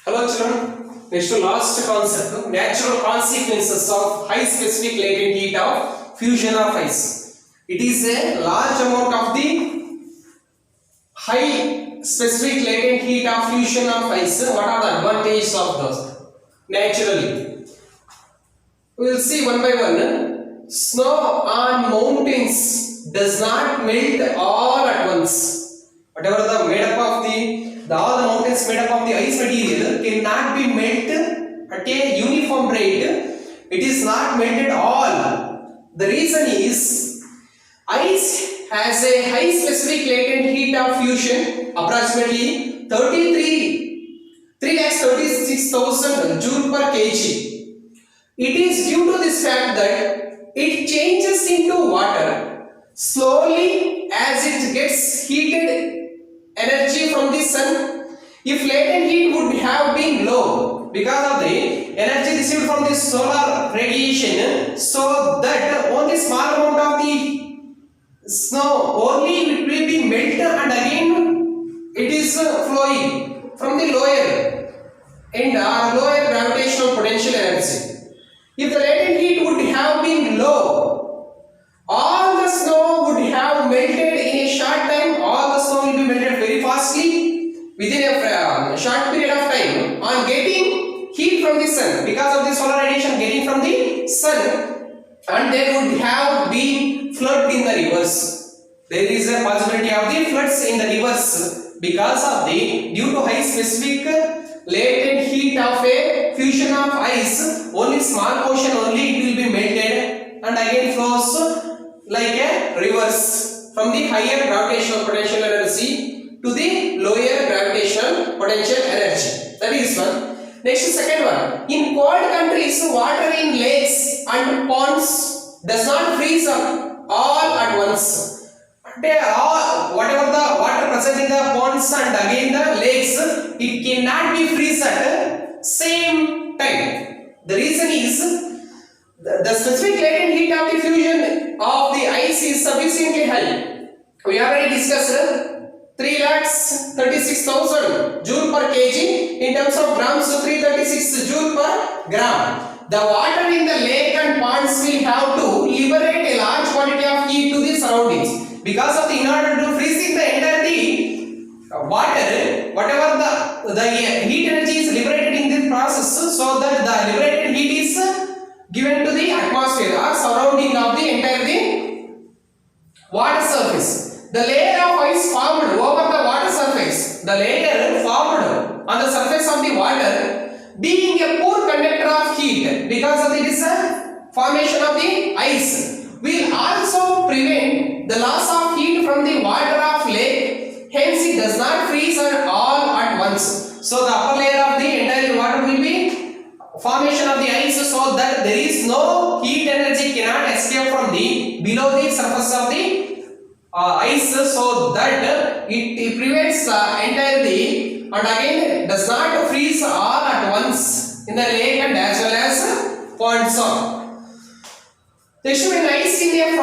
Hello children, next to last concept, natural consequences of high specific latent heat of fusion of ice. It is a large amount of the high specific latent heat of fusion of ice. What are the advantages of those? Naturally, we will see one by one. Snow on mountains does not melt all at once. Whatever the made up of the all the mountains made up of the ice material cannot be melted at a uniform rate. It is not melted all. The reason is ice has a high specific latent heat of fusion, approximately 336,000 joule per kg. It is due to this fact that it changes into water slowly as it gets heated energy from the sun. If latent heat would have been low because of the energy received from the solar radiation, so that only small amount of the snow only it will be melted and again it is flowing from the lower and lower gravitational potential energy. If the latent heat would have been low, all the snow would have melted in a short time. All the snow will be melted very fastly within a short period of time on getting heat from the sun because of the solar radiation getting from the sun, and there would have been flood in the rivers. There is a possibility of the floods in the rivers because of the due to high specific latent heat of a fusion of ice. Only small portion only it will be melted and again flows like a rivers from the higher gravitational potential energy to the lower gravitational potential energy. That is one. Next, second one. In cold countries, water in lakes and ponds does not freeze up all at once. Whatever the water present in the ponds and again the lakes, it cannot be freeze at same time. The reason is the specific latent heat of the fusion of the ice is sufficiently high. We already discussed 336,000 joule per kg. In terms of grams, 336 joule per gram. The water in the lake and ponds will have to liberate a large quantity of heat to the surroundings. Because of the in order to freezing the entire water, whatever the heat energy is liberated in this process, so that the liberated heat is given to the atmosphere or surrounding of the entire water surface. The layer of ice formed over the water surface, the layer formed on the surface of the water, being a poor conductor of heat because of this formation of the ice, will also prevent the loss of heat from the water of lake. Hence, it does not freeze all at once. So, the upper layer of the entire water will be formation of the ice, so that there is no heat energy cannot escape from the below the surface of the ice, so that it prevents entirely and again does not freeze all at once in the lake and as well as ponds. Next, when ice in a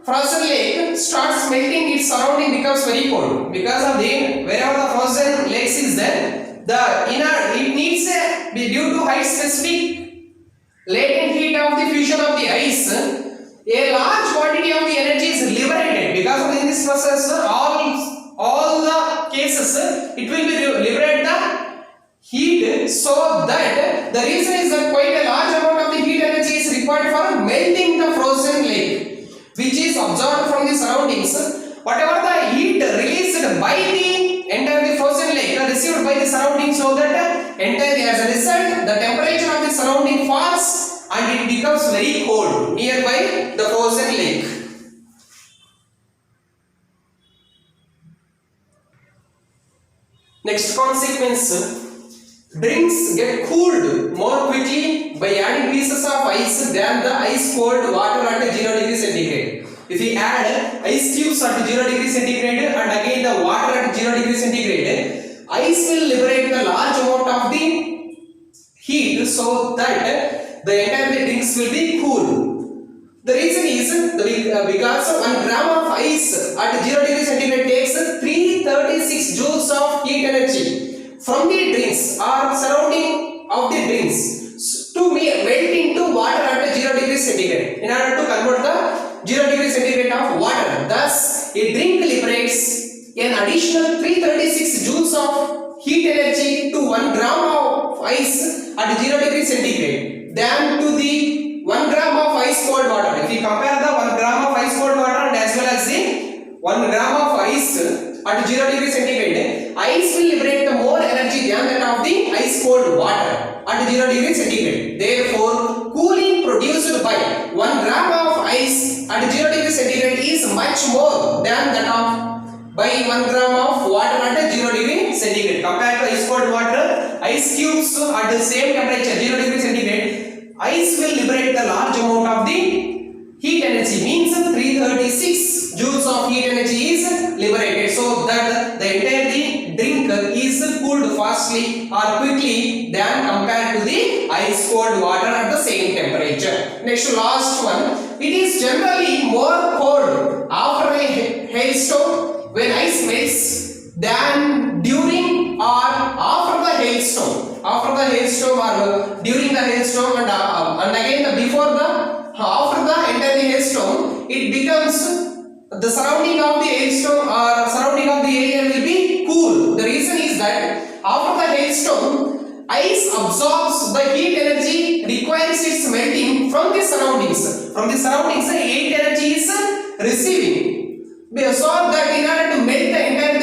frozen lake starts melting, its surrounding becomes very cold because of the wherever the frozen lakes is there, the inner it needs due to high specific latent heat of the fusion of the ice, a large quantity of the energy is liberated because of in this process all the cases it will be liberate the heat, so that the reason is that quite a large amount of the heat energy is required for melting the frozen lake, which is absorbed from the surroundings. Whatever the heat released by the entire frozen lake received by the surroundings, so that entirely as a result the temperature of the surrounding falls and it becomes very cold nearby the frozen lake. Next consequence, drinks get cooled more quickly by adding pieces of ice than the ice cold water at 0 degree centigrade. If we add ice cubes at 0 degree centigrade and again the water at 0 degree centigrade, ice will liberate the large amount of the heat, so that the entire drinks will be cool. The reason is because 1 gram of ice at 0 degree centigrade takes 336 joules of heat energy. from the drinks or surrounding of the drinks to melt into water at 0 degree centigrade in order to convert the 0 degree centigrade of water. Thus, a drink liberates an additional 336 joules of heat energy to 1 gram of ice at 0 degree centigrade than to the 1 gram of ice cold water. If you compare the 1 gram of ice cold water and as well as the 1 gram of ice at 0 degree centigrade, ice will liberate the more energy than that of the ice cold water at 0 degree centigrade. Therefore, cooling produced by 1 gram of ice at 0 degree centigrade is much more than that of by 1 gram of water at 0 degree centigrade. Compared to ice cold water, ice cubes at the same temperature 0 degree centigrade, ice will liberate the large amount of the heat energy, means 336 joules of heat energy is liberated, so that the entire drink is cooled fastly or quickly than compared to the ice cold water at the same temperature. Next, last one, it is generally more cold after a hailstorm when ice melts than during or after the hailstorm. After the hailstorm or during the hailstorm and again before the after the entire hailstorm, it becomes the surrounding of the hailstorm or surrounding of the area will be cool. The reason is that after the hailstorm, ice absorbs the heat energy requires its melting from the surroundings. From the surroundings, the heat energy is receiving. So that in order to melt the entire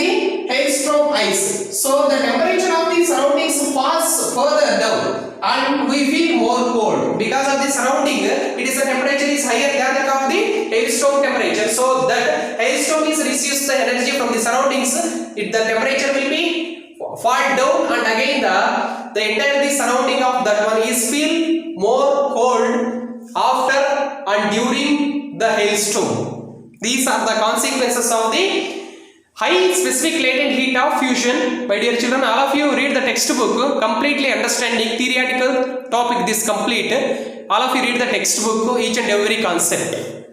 hailstorm ice, so the temperature of the surroundings falls further down and we feel more cold because of the surrounding. It is the temperature is higher than that of the hailstorm temperature, so that hailstorm is receives the energy from the surroundings. The temperature will be fall down and again the entire surrounding of that one is feel more cold after and during the hailstorm. These are the consequences of the high specific latent heat of fusion. My dear children, all of you read the textbook, completely understanding theoretical topic this complete. All of you read the textbook, each and every concept.